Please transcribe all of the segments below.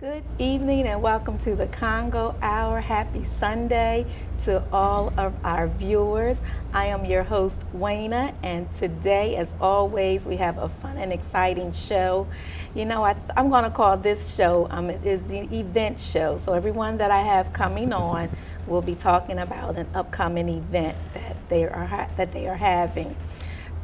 Good evening and welcome to the Congo Hour. Happy Sunday to all of our viewers. I am your host, Wayna, and today, as always, we have a fun and exciting show. I'm going to call this show, it is the event show. So everyone that I have coming on will be talking about an upcoming event that they are having.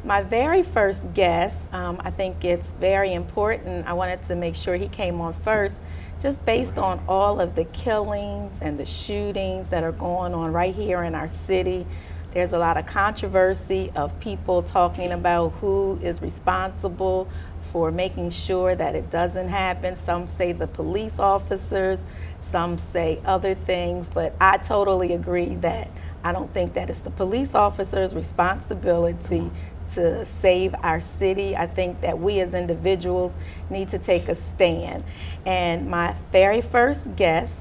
My very first guest, I think it's very important. I wanted to make sure he came on first, just based on all of the killings and the shootings that are going on right here in our city. There's a lot of controversy of people talking about who is responsible for making sure that it doesn't happen. Some say the police officers, some say other things, but I totally agree that I don't think that it's the police officers' responsibility to save our city. I think that we as individuals need to take a stand. And my very first guest,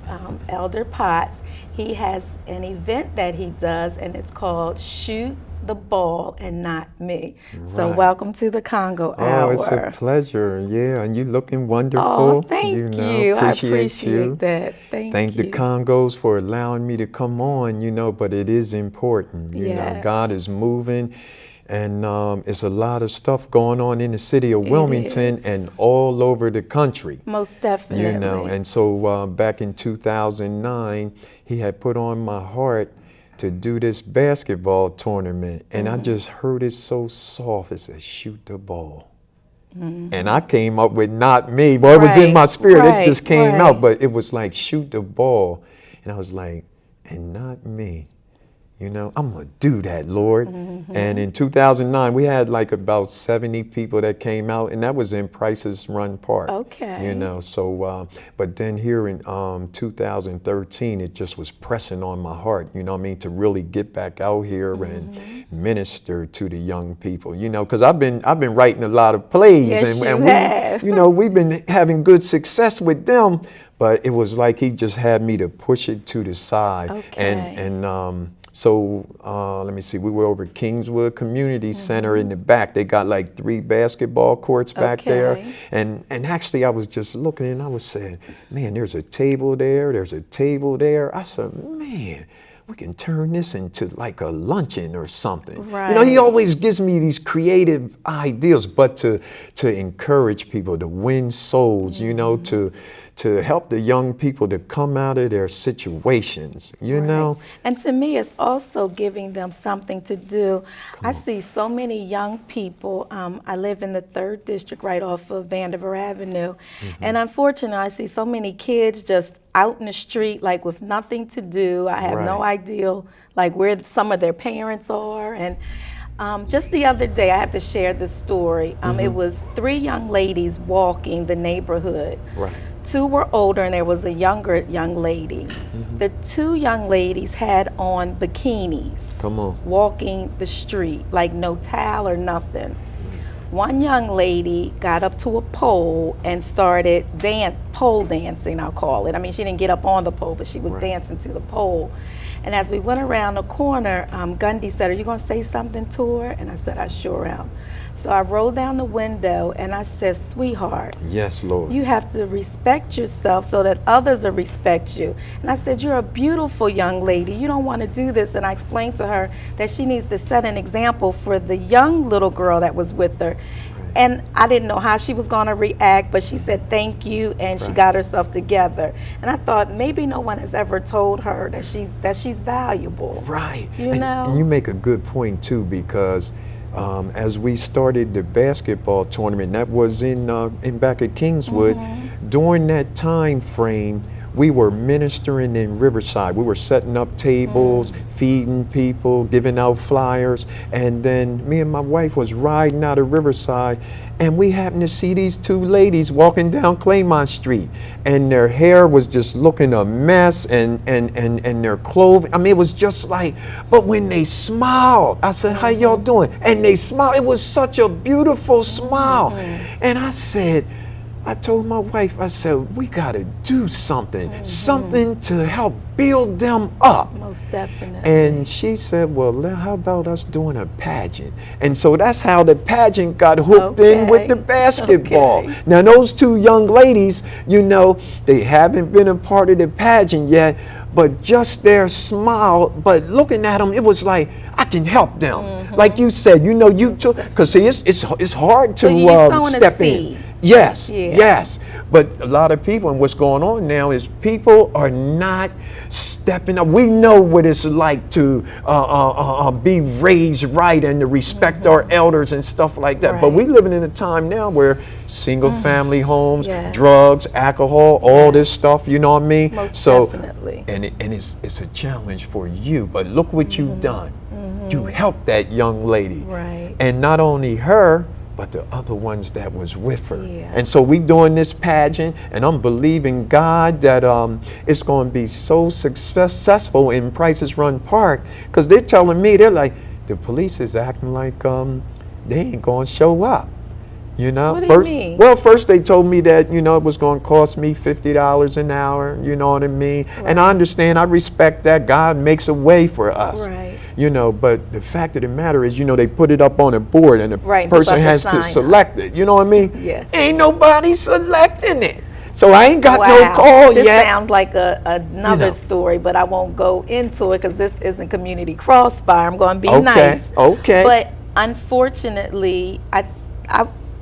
Elder Potts, he has an event that he does, and it's called Shoot the Ball and Not Me. Right. So welcome to the Congo Hour. Oh, it's a pleasure. Yeah, and you're looking wonderful. Oh, thank you. I appreciate that. Thank the Congos for allowing me to come on, but it is important. You know, God is moving. And it's a lot of stuff going on in the city of Wilmington and all over the country. Most definitely. And so back in 2009, he had put on my heart to do this basketball tournament. And I just heard it so soft. It said, shoot the ball. And I came up with not me. Well, it was in my spirit. It just came out. But it was like, shoot the ball. And I was like, and not me. I'm going to do that, Lord. And in 2009, we had like about 70 people that came out, and that was in Price's Run Park. Okay. So, but then here in 2013, it just was pressing on my heart, to really get back out here and minister to the young people, because I've been writing a lot of plays. Yes, and we've been having good success with them, but it was like he just had me to push it to the side. Okay. So let me see, we were over Kingswood Community Center in the back. They got like 3 basketball courts back there. And actually I was just looking and I was saying, man, there's a table there, there's a table there. I said, man, we can turn this into like a luncheon or something. Right. He always gives me these creative ideas, but to encourage people, to win souls, to help the young people to come out of their situations, know? And to me, it's also giving them something to do. I see so many young people. I live in the 3rd district right off of Vandiver Avenue. And unfortunately, I see so many kids just out in the street, like with nothing to do. I have no idea like where some of their parents are. And just the other day, I have to share this story. It was 3 young ladies walking the neighborhood. Right. 2 were older and there was a younger young lady. The 2 young ladies had on bikinis. Come on. Walking the street, like no towel or nothing. One young lady got up to a pole and started pole dancing, I'll call it. I mean, she didn't get up on the pole, but she was dancing to the pole. And as we went around the corner, Gundy said, "Are you going to say something to her?" And I said, "I sure am." So I rolled down the window and I said, "Sweetheart, yes, Lord, you have to respect yourself so that others will respect you." And I said, "You're a beautiful young lady. You don't want to do this." And I explained to her that she needs to set an example for the young little girl that was with her. And I didn't know how she was going to react, but she said thank you, and she got herself together. And I thought maybe no one has ever told her that she's valuable. Right. And you make a good point too, because as we started the basketball tournament, that was in back at Kingswood. During that time frame, we were ministering in Riverside. We were setting up tables, feeding people, giving out flyers. And then me and my wife was riding out of Riverside, and we happened to see these 2 ladies walking down Claymont Street. And their hair was just looking a mess, and their clothing. I mean, it was just like, but when they smiled, I said, "How y'all doing?" And they smiled. It was such a beautiful smile. And I said, I told my wife, I said, we got to do something, something to help build them up. Most definitely. And she said, well, how about us doing a pageant? And so that's how the pageant got hooked in with the basketball. Okay. Now, those two young ladies, you know, they haven't been a part of the pageant yet, but just their smile, but looking at them, it was like, I can help them. Like you said, you know, you took, because see, it's hard to step in. Yes, yes. But a lot of people, and what's going on now is people are not stepping up. We know what it's like to be raised right and to respect our elders and stuff like that. Right. But we living in a time now where single family homes, drugs, alcohol, all this stuff, you know what I mean? Most definitely. And it's a challenge for you. But look what you've done. You helped that young lady. Right. And not only her, but the other ones that was with her. Yeah. And so we doing this pageant, and I'm believing God that it's going to be so successful in Prices Run Park, because they're telling me, they're like, the police is acting like they ain't going to show up. You know, what do you mean? Well, first they told me that, you know, it was going to cost me $50 an hour, you know what I mean? Right. And I understand, I respect that. God makes a way for us. Right. You know, but the fact of the matter is, you know, they put it up on a board and the person has to select it. You know what I mean? Yes. Ain't nobody selecting it. So I ain't got no call this yet. This sounds like another story, but I won't go into it because this isn't Community Crossfire. I'm going to be nice. Okay. But unfortunately,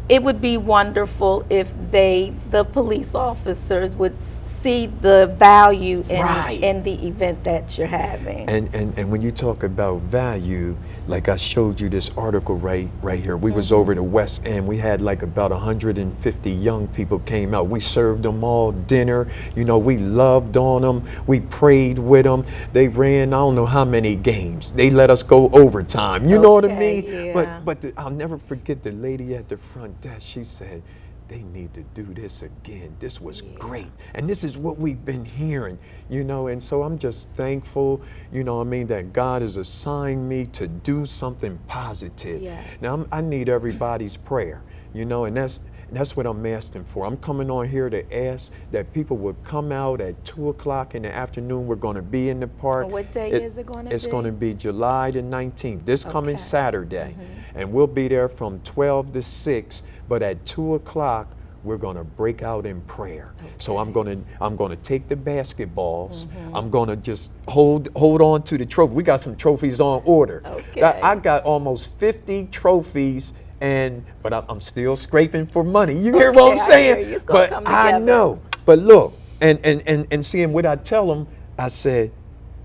it would be wonderful if the police officers would see the value in the event that you're having. And when you talk about value, like I showed you this article right here. We was over the West End. We had like about 150 young people came out. We served them all dinner. You know, we loved on them. We prayed with them. They ran, I don't know how many games. They let us go overtime. You know what I mean? Yeah. But I'll never forget the lady at the front desk. She said, they need to do this again. This was great. And this is what we've been hearing, you know, and so I'm just thankful, you know what I mean, that God has assigned me to do something positive. Yes. Now, I need everybody's prayer, you know, and that's what I'm asking for. I'm coming on here to ask that people would come out at 2 o'clock in the afternoon. We're going to be in the park. And what day is it going to be? It's going to be July the 19th, this coming Saturday. And we'll be there from 12 to 6, but at 2 o'clock, we're going to break out in prayer. So I'm going to take the basketballs. I'm going to just hold on to the trophy. We got some trophies on order. I got almost 50 trophies. But I'm still scraping for money. You hear what I'm saying? But I know. But look, and seeing what I tell them, I said,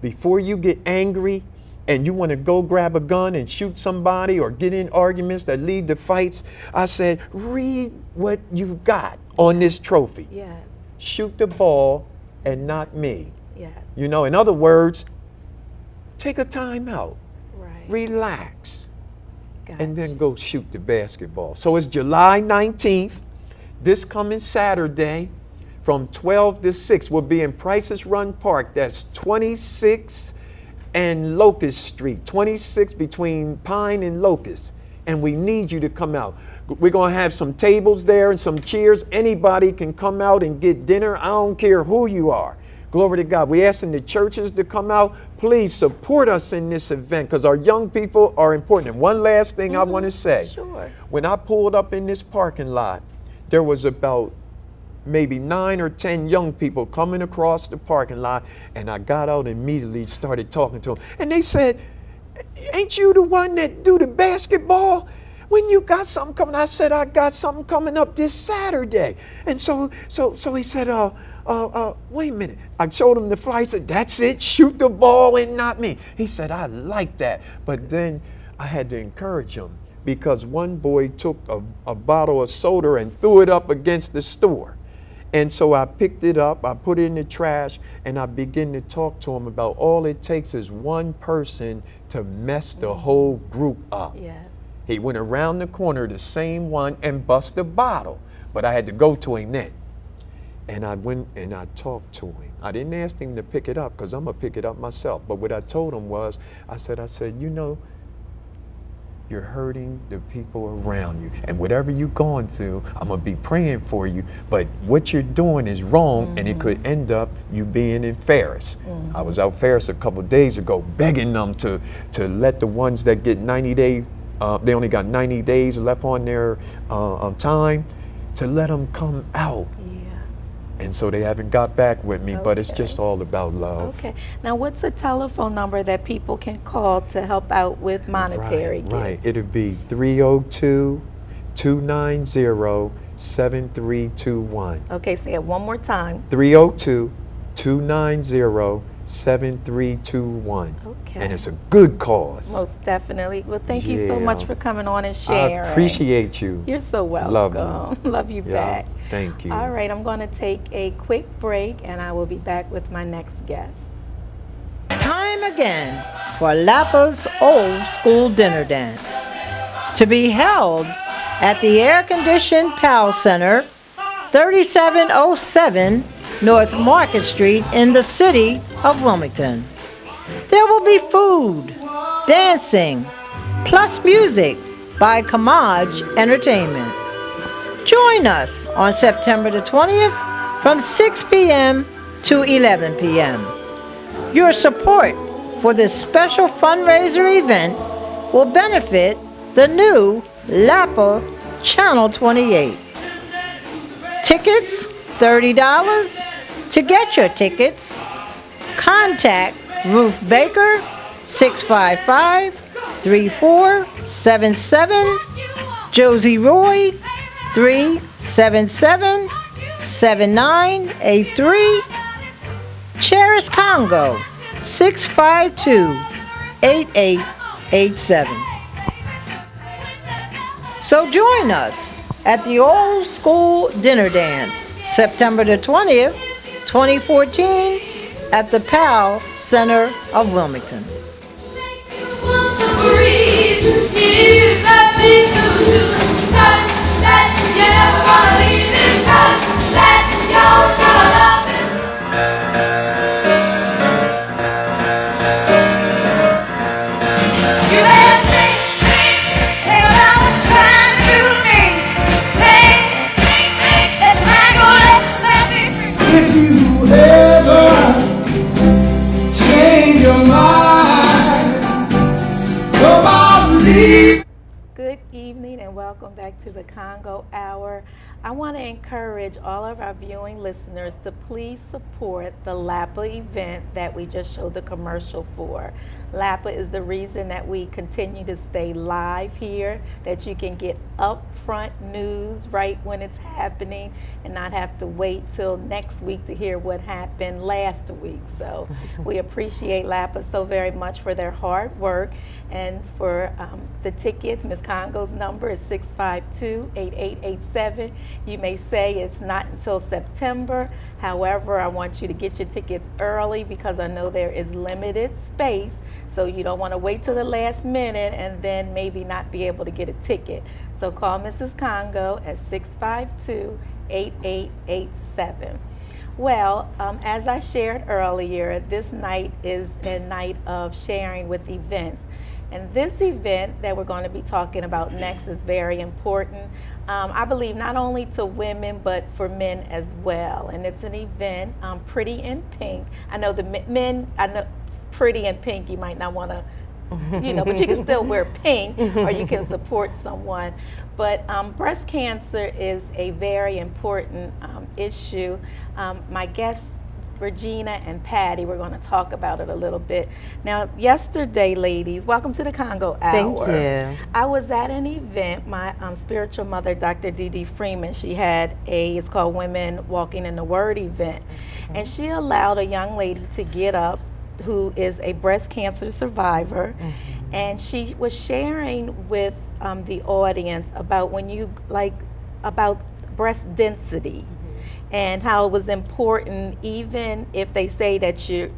before you get angry and you want to go grab a gun and shoot somebody or get in arguments that lead to fights, I said, read what you got on this trophy. Yes. Shoot the ball and not me. Yes. You know, in other words, take a time out. Right. Relax. Gotcha. And then go shoot the basketball. So it's July 19th, this coming Saturday, from 12 to 6. We'll be in Prices Run Park. That's 26 and Locust Street, 26 between Pine and Locust. And we need you to come out. We're going to have some tables there and some chairs. Anybody can come out and get dinner. I don't care who you are. Glory to God. We're asking the churches to come out. Please support us in this event because our young people are important. And one last thing I want to say. Sure. When I pulled up in this parking lot, there was about maybe 9 or 10 young people coming across the parking lot, and I got out and immediately started talking to them. And they said, ain't you the one that do the basketball? When you got something coming? I said, I got something coming up this Saturday. And so he said, wait a minute. I showed him the flyer. He said, that's it, shoot the ball and not me. He said, I like that. But then I had to encourage him because one boy took a bottle of soda and threw it up against the store. And so I picked it up, I put it in the trash, and I began to talk to him about all it takes is one person to mess the whole group up. Yes. He went around the corner, the same one, and bust the bottle. But I had to go to him then. And I went and I talked to him. I didn't ask him to pick it up because I'm going to pick it up myself. But what I told him was, I said, you know, you're hurting the people around you. And whatever you're going through, I'm going to be praying for you. But what you're doing is wrong, and it could end up you being in Ferris. I was out Ferris a couple days ago begging them to let the ones that get 90 days, they only got 90 days left on their time, to let them come out. And so they haven't got back with me, but it's just all about love. Okay. Now, what's a telephone number that people can call to help out with monetary gifts? Right. It'll be 302-290-7321. Okay, say it one more time. 302-290-7321. Okay. And it's a good cause. Most definitely. Well, thank you so much for coming on and sharing. I appreciate you. You're so welcome. Love you. Love you back. Thank you. All right, I'm going to take a quick break, and I will be back with my next guest. Time again for Lapa's Old School Dinner Dance, to be held at the air-conditioned PAL Center, 3707 North Market Street in the city of Wilmington. There will be food, dancing, plus music by Kamaj Entertainment. Join us on September the 20th from 6 p.m. to 11 p.m. Your support for this special fundraiser event will benefit the new Lapa Channel 28. Tickets, $30. To get your tickets, contact Ruth Baker, 655-3477, Josie Roy, 377-7983, Cheris Congo, 652-8887. So join us at the Old School Dinner Dance, September the 20th, 2014, at the PAL Center of Wilmington. If you ever change your mind, come on, leave. Good evening and welcome back to the Congo Hour. I want to encourage all of our viewing listeners to please support the Lapa event that we just showed the commercial for. Lapa is the reason that we continue to stay live here, that you can get upfront news right when it's happening and not have to wait till next week to hear what happened last week. So we appreciate Lapa so very much for their hard work. And for the tickets, Ms. Congo's number is 652-8887. You may say it's not until September. However, I want you to get your tickets early because I know there is limited space. So you don't want to wait till the last minute and then maybe not be able to get a ticket. So call Mrs. Congo at 652-8887. Well, as I shared earlier, this night is a night of sharing with events. And this event that we're going to be talking about next is very important, I believe, not only to women, but for men as well. And it's an event, Pretty in Pink. I know the men, I know Pretty in Pink, you might not want to, but you can still wear pink or you can support someone. But breast cancer is a very important issue. My guests, Regina and Patty, we're going to talk about it a little bit. Now, yesterday, ladies, welcome to the Congo Hour. Thank you. I was at an event, my spiritual mother, Dr. Dee Freeman, she had it's called Women Walking in the Word event. And she allowed a young lady to get up who is a breast cancer survivor. And she was sharing with the audience about about breast density. And how it was important, even if they say that you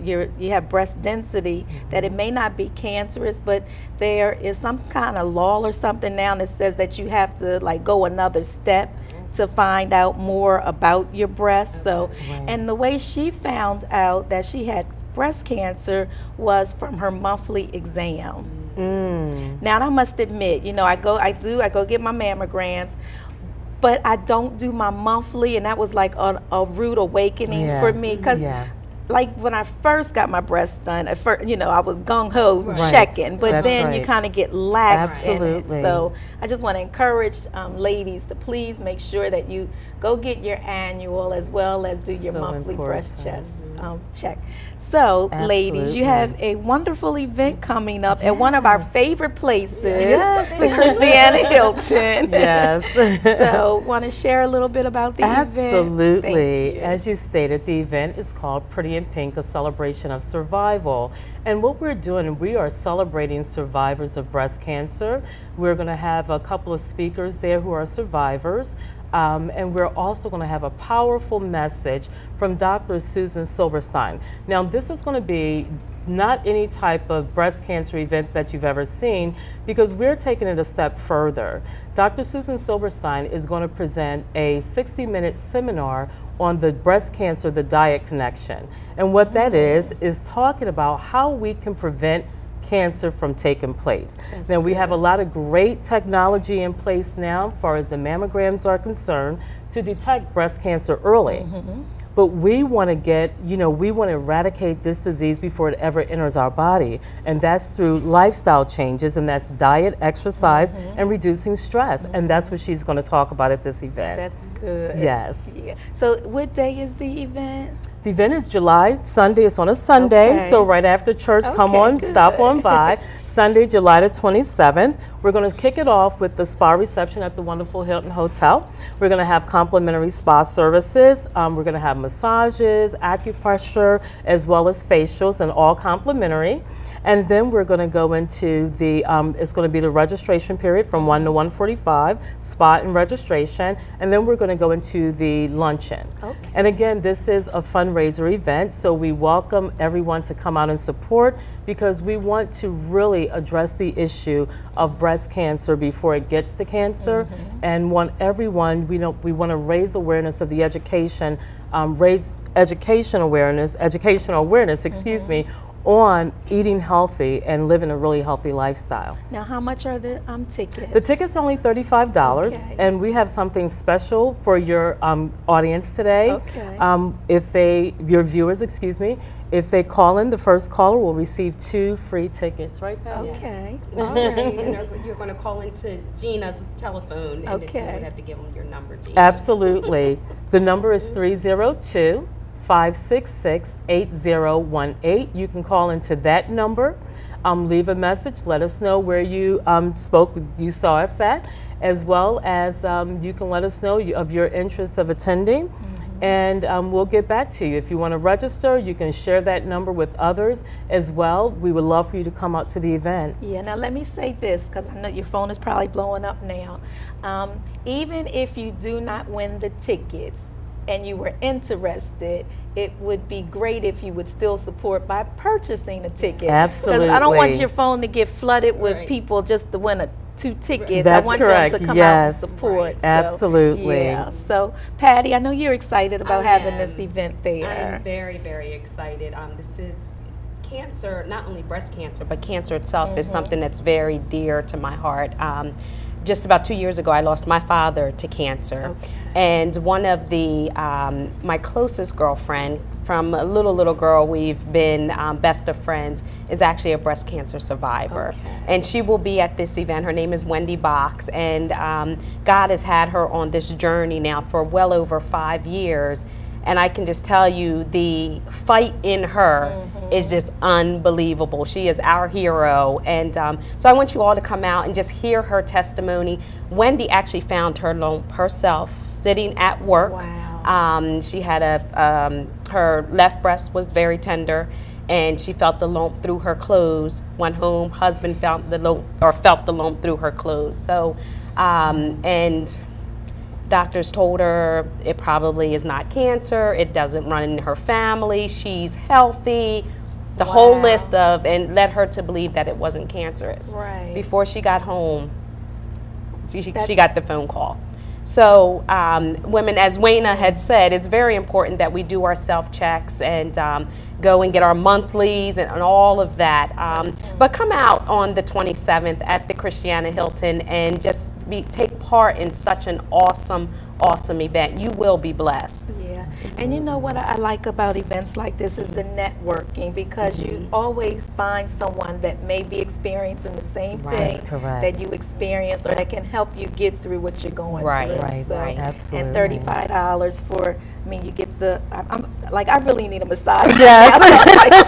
have breast density, that it may not be cancerous, but there is some kind of law or something now that says that you have to go another step to find out more about your breast. So, and the way she found out that she had breast cancer was from her monthly exam. Now, I must admit, I go get my mammograms, but I don't do my monthly, and that was like a rude awakening for me, because like when I first got my breasts done, at first, I was gung-ho checking, but then you kind of get lax in it. So I just want to encourage ladies to please make sure that you go get your annual as well as do your monthly breast check. So ladies, you have a wonderful event coming up at one of our favorite places, the Christiana Hilton. So want to share a little bit about the event? Absolutely. As you stated, the event is called Pretty in Pink, a celebration of survival. And what we're doing, we are celebrating survivors of breast cancer. We're going to have a couple of speakers there who are survivors. And we're also going to have a powerful message from Dr. Susan Silberstein. Now, this is going to be not any type of breast cancer event that you've ever seen, because we're taking it a step further. Dr. Susan Silberstein is going to present a 60-minute seminar on the breast cancer, the diet connection. And what that is talking about how we can prevent cancer from taking place. Now, we have a lot of great technology in place now as far as the mammograms are concerned to detect breast cancer early. But we want to we want to eradicate this disease before it ever enters our body. And that's through lifestyle changes, and that's diet, exercise, and reducing stress. And that's what she's going to talk about at this event. That's good. Yes. Yeah. So what day is the event? The event is Sunday. It's on a Sunday, so right after church, come on, stop on by. Sunday, July the 27th. We're going to kick it off with the spa reception at the wonderful Hilton Hotel. We're going to have complimentary spa services. We're going to have massages, acupressure, as well as facials, and all complimentary. And then we're going to go into the, it's going to be the registration period from 1 to 1:45, spot and registration. And then we're going to go into the luncheon. And again, this is a fundraiser event, so we welcome everyone to come out and support, because we want to really address the issue of breast cancer before it gets to cancer, and want everyone, we want to raise awareness of the education, educational awareness, excuse me, on eating healthy and living a really healthy lifestyle. Now, how much are the tickets? The tickets are only $35, and we have something special for your audience today. Your viewers, if they call in, the first caller will receive 2 free tickets, right, Pat? All right. And you're going to call into Gina's telephone, and you would have to give them your number, Gina. Absolutely. The number is 302-566-8018. You can call into that number, leave a message, let us know where you you saw us at, as well as you can let us know of your interest of attending, and we'll get back to you. If you want to register, you can share that number with others as well. We would love for you to come out to the event. Yeah, now let me say this, because I know your phone is probably blowing up now. Even if you do not win the tickets, and you were interested, it would be great if you would still support by purchasing a ticket. Absolutely. Because I don't want your phone to get flooded with people just to win 2 tickets. That's I want correct. them to come out and support. So, Absolutely. Yeah. So, Patty, I know you're excited about having this event there. I'm very, very excited. This is cancer, not only breast cancer, but cancer itself is something that's very dear to my heart. Just about 2 years ago, I lost my father to cancer. And one of the, my closest girlfriend, from a little girl, we've been best of friends, is actually a breast cancer survivor. And she will be at this event. Her name is Wendy Box, and God has had her on this journey now for well over 5 years. And I can just tell you, the fight in her is just unbelievable. She is our hero. And so I want you all to come out and just hear her testimony. Wendy actually found her lump herself sitting at work. Wow. She had her left breast was very tender, and she felt the lump through her clothes. Went home, husband found the lump, or felt the lump through her clothes. So, and doctors told her it probably is not cancer, it doesn't run in her family, she's healthy, the whole list of, and led her to believe that it wasn't cancerous. Right. Before she got home, she got the phone call. So women, as Wayna had said, it's very important that we do our self-checks and go and get our monthlies and all of that. But come out on the 27th at the Christiana Hilton and just take part in such an awesome event. You will be blessed. Yeah, and you know what I like about events like this is the networking, because you always find someone that may be experiencing the same thing That's correct. that you experience, or that can help you get through what you're going Right, through. right, So, right. Absolutely. And $35 for, I mean, you get the, I'm like, I really need a massage. Yes.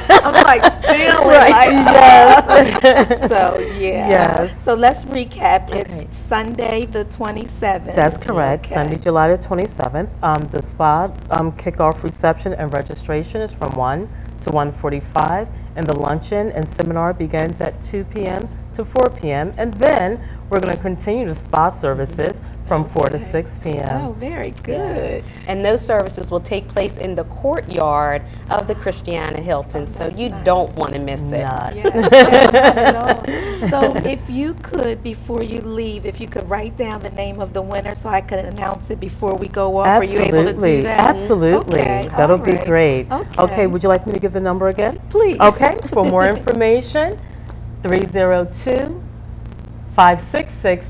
I'm like feeling like, yes. So yeah. Yes. So let's recap. It's Okay. Sunday the 27th. That's correct. Okay. Sunday, July the 27th. The spa kickoff reception and registration is from 1 to 1:45, and the luncheon and seminar begins at 2 p.m. to 4 p.m. And then we're going to continue the spa services from 4 to 6 p.m. Oh, very good. And those services will take place in the courtyard of the Christiana Hilton, so you nice. don't want to miss it. Not. Yes, not at all. So if you could, before you leave, if you could write down the name of the winner so I could announce it before we go off. Are you able to do that? Absolutely. Okay, That'll all be right. great. Okay. Would you like me to give the number again? Please. Okay, for more information,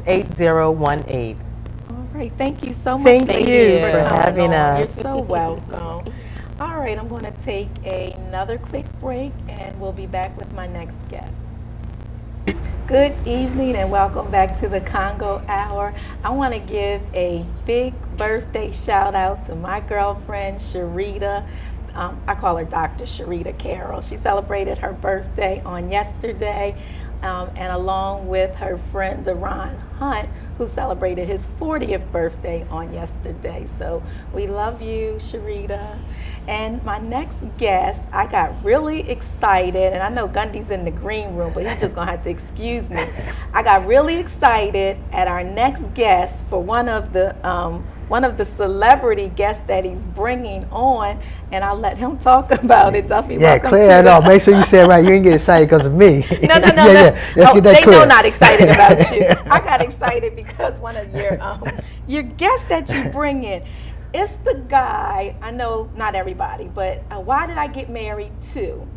302-566-8018. All right. Thank you so much, Thank ladies, you for for coming having on. us. You're so welcome. All right. I'm going to take another quick break, and we'll be back with my next guest. Good evening and welcome back to the Congo Hour. I want to give a big birthday shout out to my girlfriend, Sharita. I call her Dr. Sharita Carroll. She celebrated her birthday on yesterday, and along with her friend, Deron Hunt, who celebrated his 40th birthday on yesterday. So we love you, Sharita. And my next guest, I got really excited, and I know Gundy's in the green room, but he's just gonna have to excuse me. I got really excited at our next guest for one of the celebrity guests that he's bringing on, and I'll let him talk about it. Duffy, Yeah, welcome clear to that the- up. Make sure you say it right. You didn't get excited because of me. No. Yeah. Let's Oh, get that they clear. know not excited about you. I got excited because one of your guests that you bring in, it's the guy. I know not everybody, but Why Did I Get Married To?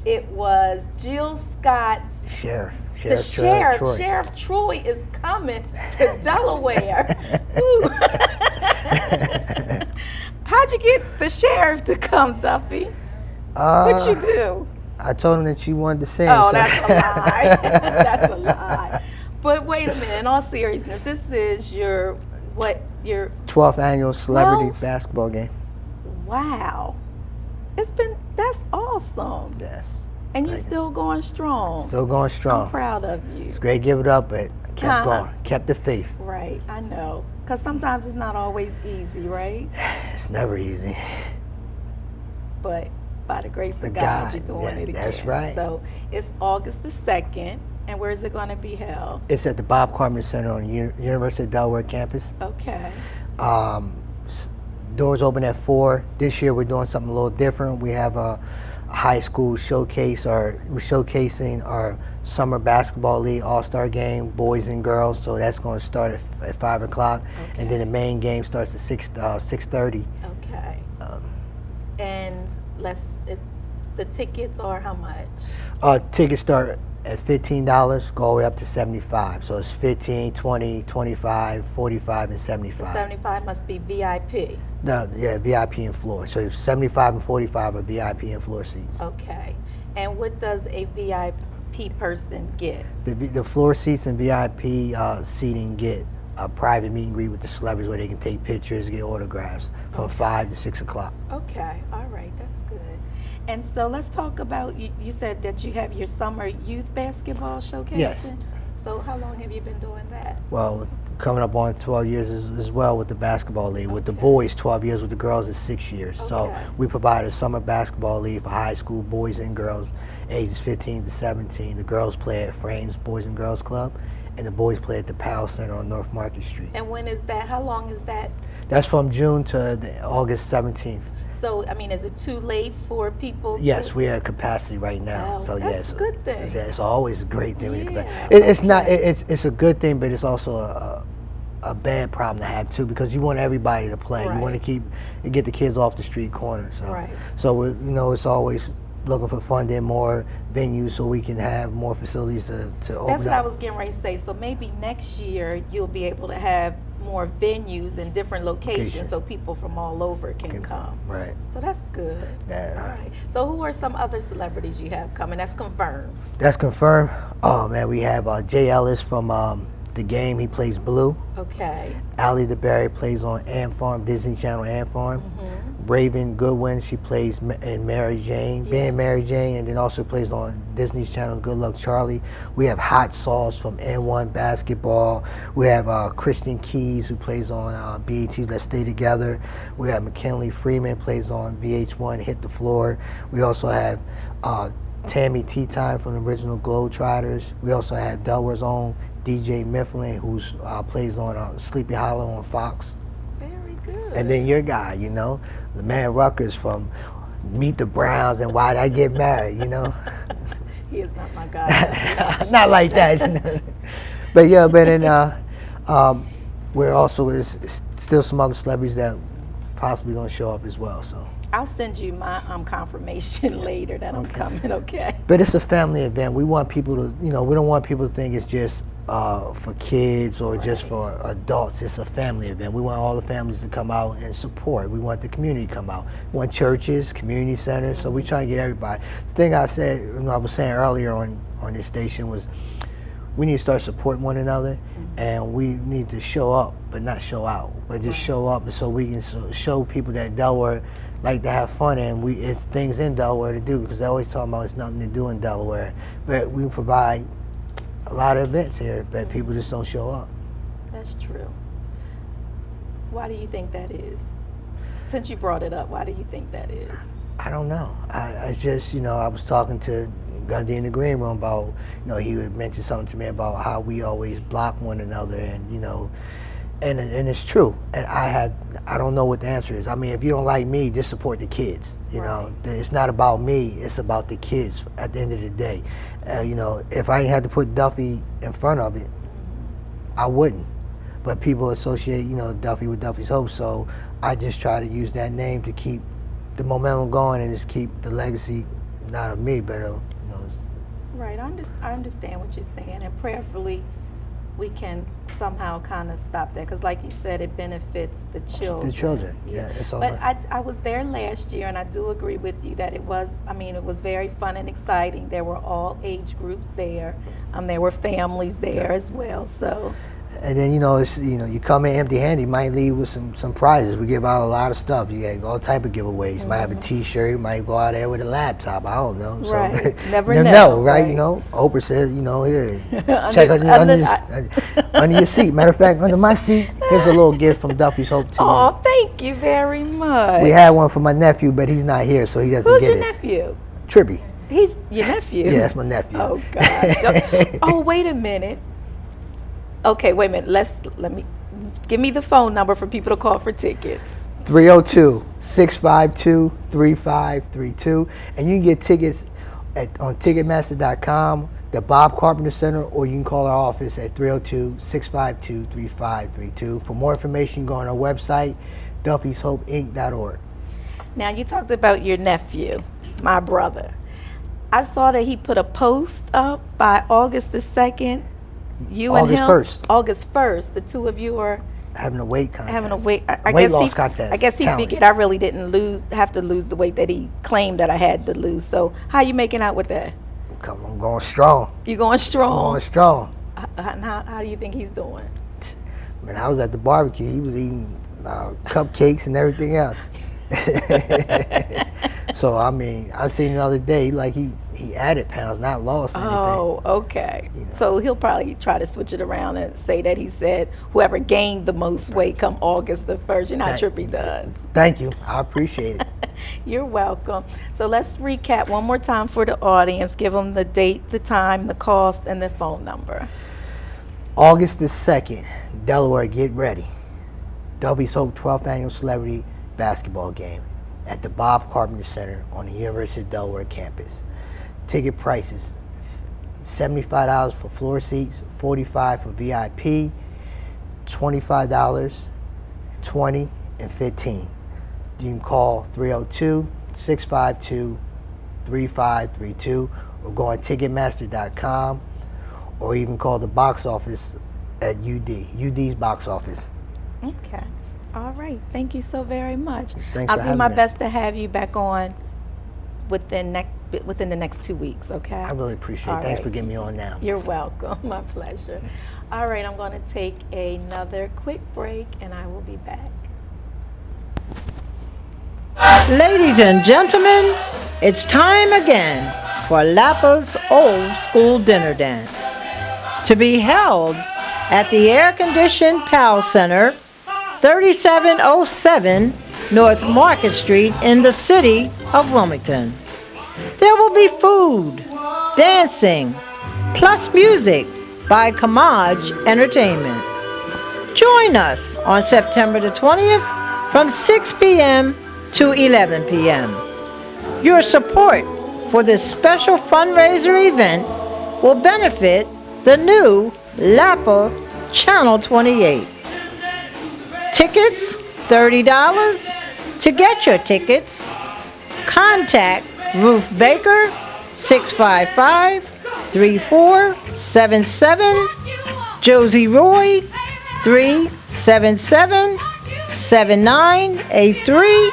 It was Jill Scott's. Sheriff. The sheriff, Troy. Sheriff Troy, is coming to Delaware. Ooh. How'd you get the sheriff to come, Duffy? What'd you do? I told him that you wanted to sing. Oh, so- that's a lie. That's a lie. But wait a minute. In all seriousness, this is your 12th annual celebrity 12th? basketball game. Wow. That's awesome. Yes. And you're Thank you. still going strong. Still going I'm strong. proud of you. It's great to give it up, but kept Uh-huh. going. Kept the faith. Right, I know. Because sometimes it's not always easy, right? It's never easy. But by the grace The of God, God, you're doing yeah, it again. that's right. So it's August the 2nd. And where is it going to be held? It's at the Bob Carmen Center on the University of Delaware campus. Okay. Doors open at 4. This year we're doing something a little different. We have a high school showcase, or we're showcasing our summer basketball league all-star game, boys and girls. So that's going to start at 5 o'clock, and then the main game starts at 6:30. Okay. And the tickets are how much? Tickets start at $15, go all the way up to $75. So it's 15, 20, 25, 45, and 75. 75 must be VIP. No, yeah, VIP and floor. So 75 and 45 are VIP and floor seats. Okay. And what does a VIP person get? The floor seats and VIP seating get a private meet and greet with the celebrities where they can take pictures, get autographs from 5 to 6 o'clock. Okay. All right. That's good. And so let's talk about, you said that you have your summer youth basketball showcase? Yes. So how long have you been doing that? Well, coming up on 12 years as well with the basketball league. With the Okay. boys, 12 years. With the girls, is 6 years. So Okay. we provide a summer basketball league for high school boys and girls, ages 15 to 17. The girls play at Frames Boys and Girls Club, and the boys play at the Powell Center on North Market Street. And when is that? How long is that? That's from June to August 17th. So, I mean, is it too late for people Yes, to? we're at capacity right now. Oh, So that's yes, a good thing. It's always a great thing. when you're Yeah, capacity. It's not. okay. It's a good thing, but it's also a a bad problem to have too, because you want everybody to play. You want to get the kids off the street corner. So we're, you know, it's always looking for funding, more venues, so we can have more facilities to open That's what I up. was getting ready to say. So maybe next year you'll be able to have more venues in different locations so people from all over can come. Right. So that's good. Yeah. All right. So who are some other celebrities you have coming? That's confirmed. That's confirmed. Oh man, we have Jay Ellis from The Game. He plays Blue. Okay. Allie DeBerry plays on Ant Farm, Disney Channel Ant Farm. Raven Goodwin, she plays in Mary Jane, being Mary Jane, and then also plays on Disney's Channel Good Luck Charlie. We have Hot Sauce from N1 Basketball. We have Kristen Keys, who plays on BET's Let's Stay Together. We have McKinley Freeman, plays on VH1 Hit the Floor. We also have Tammy Tea Time from the original Globetrotters. We also have Delaware's own DJ Mifflin, who plays on Sleepy Hollow on Fox. Very good. And then your guy, you know, the man Ruckers from Meet the Browns and Why'd I Get Married, you know? He is not my guy. Not like that. But yeah, but then we're also is still some other celebrities that possibly gonna show up as well. So I'll send you my confirmation later that I'm coming, okay? but it's a family event. We want people to, you know, we don't want people to think it's just for kids or just for adults. It's a family event. We want all the families to come out and support. We want the community to come out. We want churches, community centers. So we try to get everybody. The thing I said, you know, I was saying earlier on this station was, we need to start supporting one another, and we need to show up, but not show out, but just show up so we can show people that Delaware like to have fun, and it's things in Delaware to do, because they always talk about it's nothing to do in Delaware, but we provide a lot of events here, but people just don't show up. That's true. Why do you think that is? Since you brought it up, why do you think that is? I don't know. I just, you know, I was talking to Gundy in the green room about, you know, he would mention something to me about how we always block one another, and you know, and it's true. And I don't know what the answer is. I mean, if you don't like me, just support the kids. You know, it's not about me. It's about the kids. At the end of the day, you know, if I had to put Duffy in front of it, I wouldn't. But people associate, you know, Duffy with Duffy's Hope, so I just try to use that name to keep the momentum going and just keep the legacy, not of me, but of, you know. Right, I understand what you're saying, and prayerfully we can somehow kind of stop that, because like you said, it benefits the children. The children, yeah. It's all But about. I was there last year, and I do agree with you that it was very fun and exciting. There were all age groups there. There were families there as well, so. And then, you know, it's, you know, you come in empty-handed, you might leave with some prizes. We give out a lot of stuff. You got all type of giveaways. You might have a T-shirt. You might go out there with a laptop. I don't know. Right. So, Never know, know, right? right. You know, Oprah says, you know, here, check under your seat. Matter of fact, under my seat, here's a little gift from Duffy's Hope to you. Oh, thank you very much. We had one for my nephew, but he's not here, so he doesn't Who's get your it. nephew? Tribby. He's your nephew? Yeah, that's my nephew. Oh, gosh. Oh, wait a minute. Okay, wait a minute. Give me the phone number for people to call for tickets. 302-652-3532. And you can get tickets on Ticketmaster.com, the Bob Carpenter Center, or you can call our office at 302-652-3532. For more information, you can go on our website, Duffy'sHopeInc.org. Now, you talked about your nephew, my brother. I saw that he put a post up by August the 2nd. August 1st. August 1st. The two of you are Having a weight contest. having a weight. Weight loss contest. I guess he challenge. figured I really didn't have to lose the weight that he claimed that I had to lose. So how you making out with that? I'm going strong. You going strong? Going strong. How do you think he's doing? Man, I was at the barbecue. He was eating cupcakes and everything else. So I mean, I seen the other day, like he added pounds, not lost anything. Oh, okay. You know. So he'll probably try to switch it around and say that he said whoever gained the most weight come August the 1st. You're not trippy does. Thank you. I appreciate it. You're welcome. So let's recap one more time for the audience. Give them the date, the time, the cost, and the phone number. August the 2nd, Delaware, get ready. Duffy's Hope 12th Annual Celebrity Basketball Game at the Bob Carpenter Center on the University of Delaware campus. Ticket prices, $75 for floor seats, $45 for VIP. $25, 20, and 15. You can call 302-652-3532 or go on Ticketmaster.com or even call the box office at UD's box office. Okay. All right. Thank you so very much. Thanks I'll for do having my me. best to have you back on within the next 2 weeks, okay? I really appreciate All it. Thanks right. for getting me on now. You're welcome. My pleasure. All right, I'm going to take another quick break and I will be back. Ladies and gentlemen, it's time again for Lapa's Old School Dinner Dance, to be held at the air-conditioned PAL Center, 3707 North Market Street in the city of Wilmington. There will be food, dancing, plus music by Kamaj Entertainment. Join us on September the 20th from 6 p.m. to 11 p.m. Your support for this special fundraiser event will benefit the new Lapa Channel 28. Tickets, $30. To get your tickets, contact Ruth Baker, 655-3477, Josie Roy, 377-7983,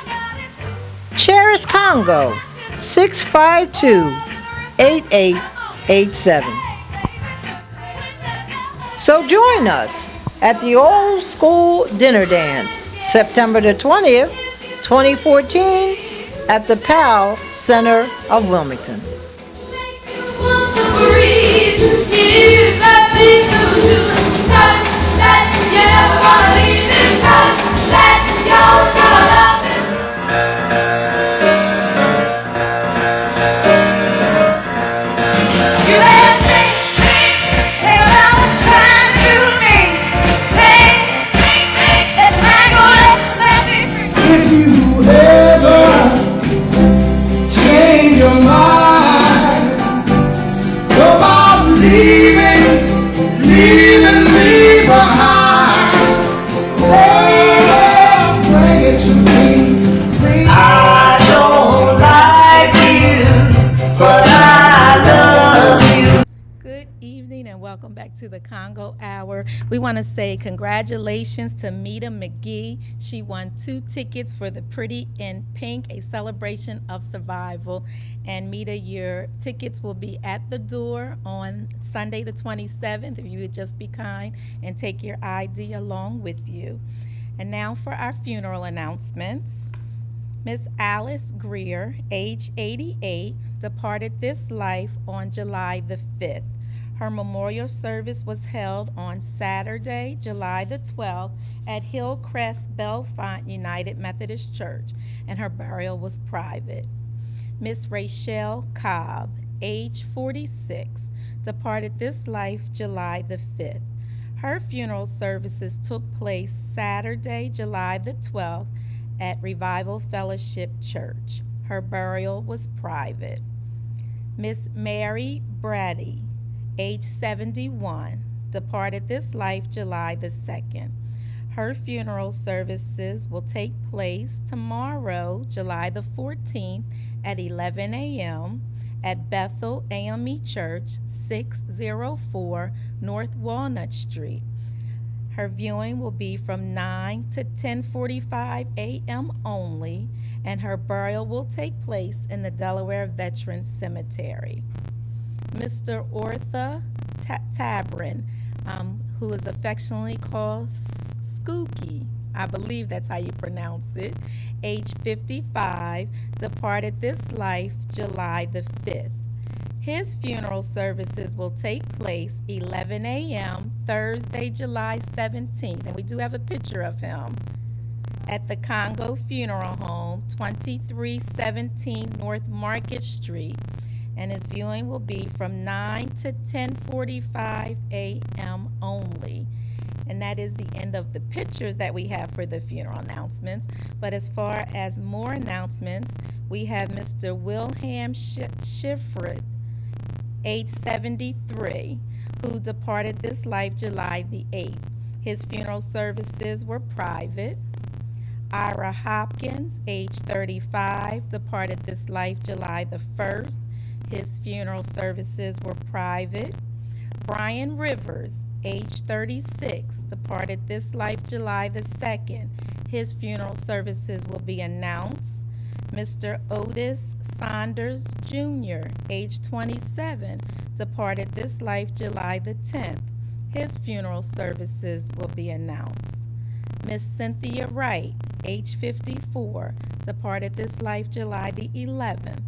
Cheris Congo, 652-8887. So join us at the Old School Dinner Dance, September the 20th, 2014, at the PAL Center of Wilmington. If you ever change your mind about leaving me behind, oh, bring it to me. I don't like you, but I love you. Good evening and welcome back to the Congo Hour. We want to say congratulations to Mita McGee. She won 2 tickets for the Pretty in Pink, a celebration of survival. And Mita, your tickets will be at the door on Sunday the 27th, if you would just be kind and take your ID along with you. And now for our funeral announcements. Miss Alice Greer, age 88, departed this life on July the 5th. Her memorial service was held on Saturday, July the 12th at Hillcrest Bellefonte United Methodist Church, and her burial was private. Miss Rachel Cobb, age 46, departed this life July the 5th. Her funeral services took place Saturday, July the 12th at Revival Fellowship Church. Her burial was private. Miss Mary Brady, age 71, departed this life July the 2nd. Her funeral services will take place tomorrow, July the 14th at 11 a.m. at Bethel AME Church, 604 North Walnut Street. Her viewing will be from 9 to 10:45 a.m. only, and her burial will take place in the Delaware Veterans Cemetery. Mr. Ortha Tabrin, who is affectionately called Skookie, I believe that's how you pronounce it, age 55, departed this life July the 5th. His funeral services will take place 11 a.m. Thursday, July 17th, and we do have a picture of him, at the Congo Funeral Home, 2317 North Market Street, and his viewing will be from 9 to 10:45 a.m. only. And that is the end of the pictures that we have for the funeral announcements. But as far as more announcements, we have Mr. Wilhelm Schifrin, age 73, who departed this life July the 8th. His funeral services were private. Ira Hopkins, age 35, departed this life July the 1st. His funeral services were private. Brian Rivers, age 36, departed this life July the 2nd. His funeral services will be announced. Mr. Otis Saunders Jr., age 27, departed this life July the 10th. His funeral services will be announced. Miss Cynthia Wright, age 54, departed this life July the 11th.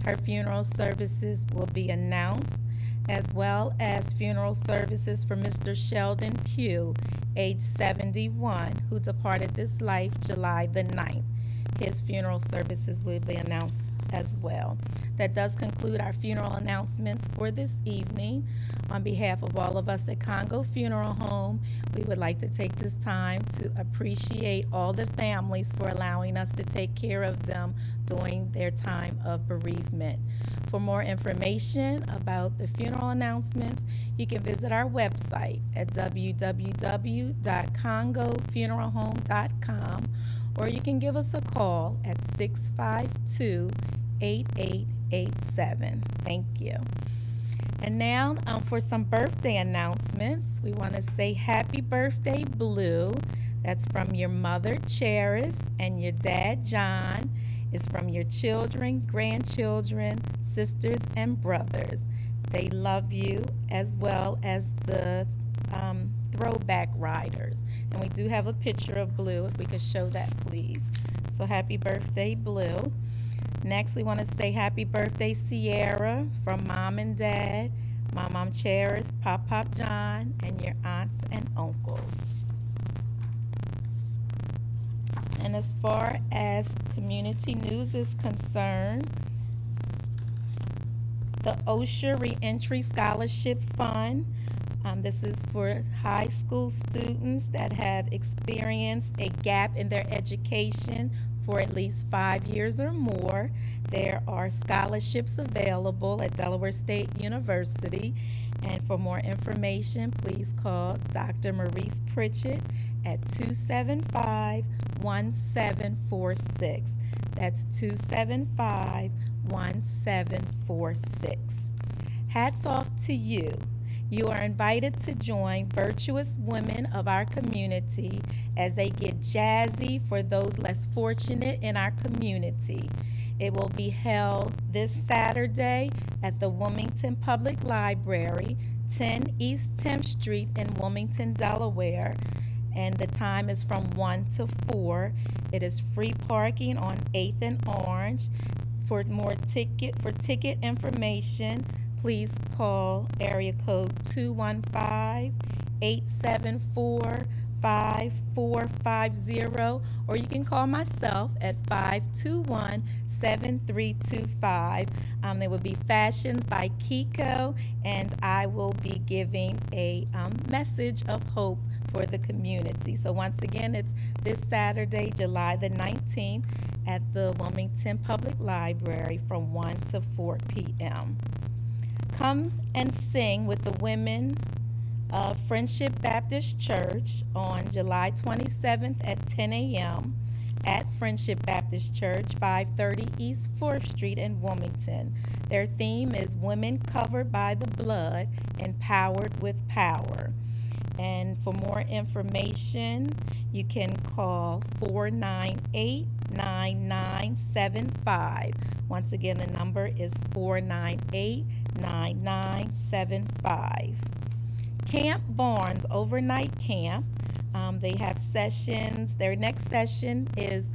Her funeral services will be announced, as well as funeral services for Mr. Sheldon Pugh, age 71, who departed this life July the 9th. His funeral services will be announced as well. That does conclude our funeral announcements for this evening. On behalf of all of us at Congo Funeral Home, we would like to take this time to appreciate all the families for allowing us to take care of them during their time of bereavement. For more information about the funeral announcements, you can visit our website at www.congofuneralhome.com, or you can give us a call at 652-8887. Thank you. And now for some birthday announcements. We want to say happy birthday, Blue. That's from your mother, Charis, and your dad, John. It's from your children, grandchildren, sisters, and brothers. They love you, as well as the throwback riders. And we do have a picture of Blue, if we could show that, please. So happy birthday, Blue. Next, we want to say happy birthday, Sierra, from Mom and Dad, my Mom Charis, Pop John, and your aunts and uncles. And as far as community news is concerned, the OSHA Reentry Scholarship Fund. This is for high school students that have experienced a gap in their education for at least 5 years or more. There are scholarships available at Delaware State University. And for more information, please call Dr. Maurice Pritchett at 275-1746. That's 275-1746. Hats off to you. You are invited to join virtuous women of our community as they get jazzy for those less fortunate in our community. It will be held this Saturday at the Wilmington Public Library, 10 East 10th Street in Wilmington, Delaware. And the time is from 1 to 4. It is free parking on 8th and Orange. For ticket information, please call area code 215-874-5450, or you can call myself at 521-7325. There will be fashions by Kiko, and I will be giving a message of hope for the community. So once again, it's this Saturday, July the 19th, at the Wilmington Public Library from 1 to 4 p.m. Come and sing with the women of Friendship Baptist Church on July 27th at 10 a.m. at Friendship Baptist Church, 530 East 4th Street in Wilmington. Their theme is Women Covered by the Blood, Empowered with Power. And for more information, you can call 498-9975. Once again, the number is 498-9975. Camp Barnes Overnight Camp. They have sessions. Their next session is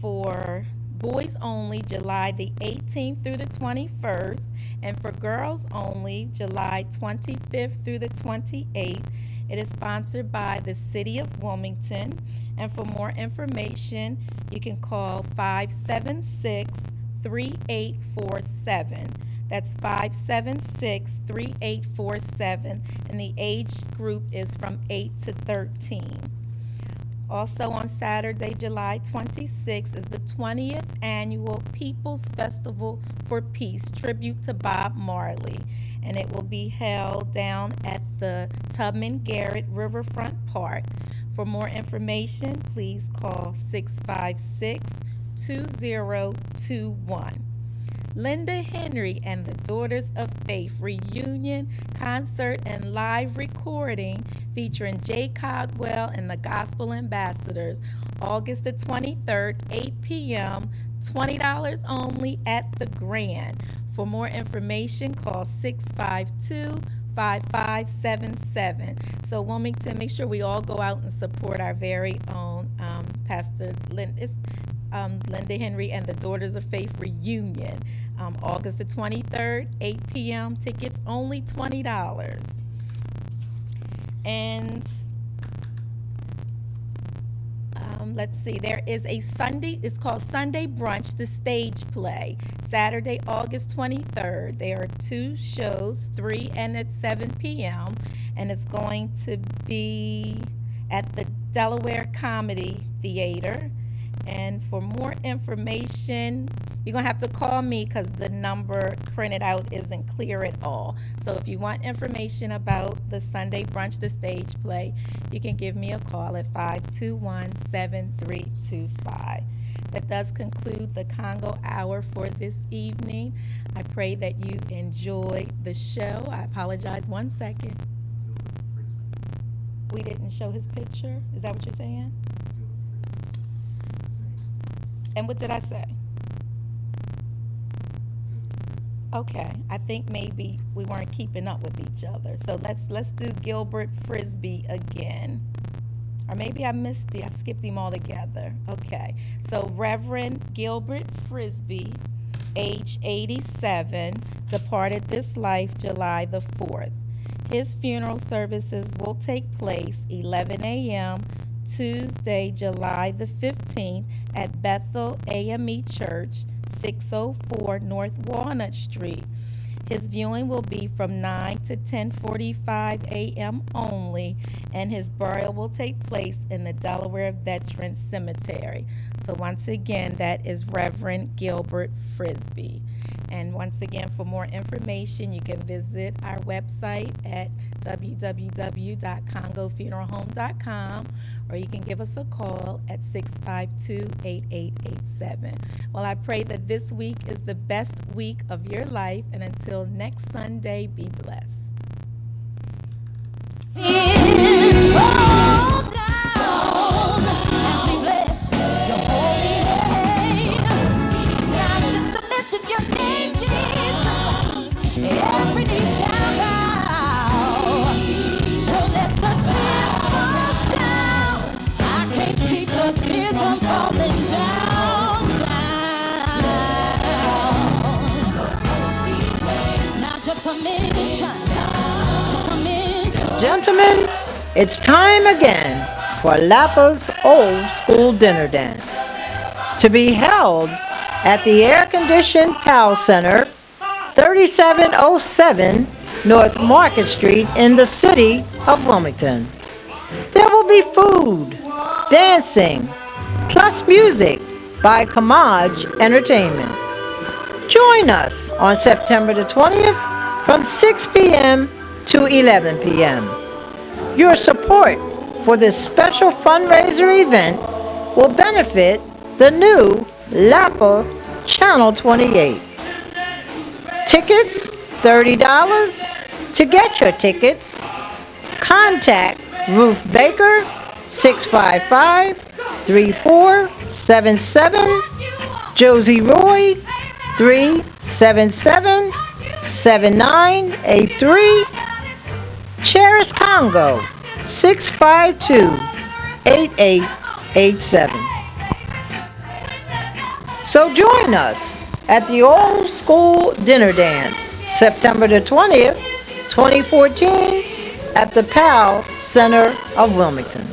for boys only, July the 18th through the 21st, and for girls only, July 25th through the 28th. It is sponsored by the City of Wilmington, and for more information, you can call 576-3847. That's 576-3847, and the age group is from 8 to 13. Also on Saturday, July 26th is the 20th annual People's Festival for Peace, tribute to Bob Marley. And it will be held down at the Tubman Garrett Riverfront Park. For more information, please call 656-2021. Linda Henry and the Daughters of Faith reunion concert and live recording featuring Jay Cogwell and the Gospel Ambassadors, August the 23rd, 8 p.m., $20 only at the Grand. For more information, call 652-5577. So Wilmington, make sure we all go out and support our very own Pastor Linda Henry and the Daughters of Faith reunion. August the 23rd, 8 p.m. Tickets only $20. And let's see, there is a Sunday, it's called Sunday Brunch, the stage play. Saturday, August 23rd. There are 2 shows, 3 and at 7 p.m. And it's going to be at the Delaware Comedy Theater. And for more information, you're going to have to call me because the number printed out isn't clear at all. So if you want information about the Sunday Brunch, the stage play, you can give me a call at 521-7325. That does conclude the Congo Hour for this evening. I pray that you enjoy the show. I apologize, 1 second. We didn't show his picture? Is that what you're saying? And what did I say? Okay, I think maybe we weren't keeping up with each other. So let's do Gilbert Frisbee again. Or maybe I skipped him altogether. Okay, so Reverend Gilbert Frisbee, age 87, departed this life July the 4th. His funeral services will take place 11 a.m. Tuesday, July the 15th at Bethel AME Church, 604 North Walnut Street. His viewing will be from 9 to 10:45 a.m. only, and his burial will take place in the Delaware Veterans Cemetery. So once again, that is Reverend Gilbert Frisbee. And once again, for more information, you can visit our website at www.congofuneralhome.com, or you can give us a call at 652-8887. Well, I pray that this week is the best week of your life, and until next Sunday, be blessed. Every knee shall bow. So let the tears fall down. I can't keep the tears from falling down. Now just a mention. Gentlemen, it's time again for Lapa's Old School Dinner Dance, to be held at the air-conditioned PAL Center, 3707 North Market Street in the city of Wilmington. There will be food, dancing, plus music by Kamaj Entertainment. Join us on September the 20th from 6 p.m. to 11 p.m. Your support for this special fundraiser event will benefit the new Lapa Channel 28. Tickets, $30. To get your tickets, contact Ruth Baker, 655-3477, Josie Roy, 377-7983, Cheris Congo, 652-8887. So join us at the Old School Dinner Dance, September the 20th, 2014, at the PAL Center of Wilmington.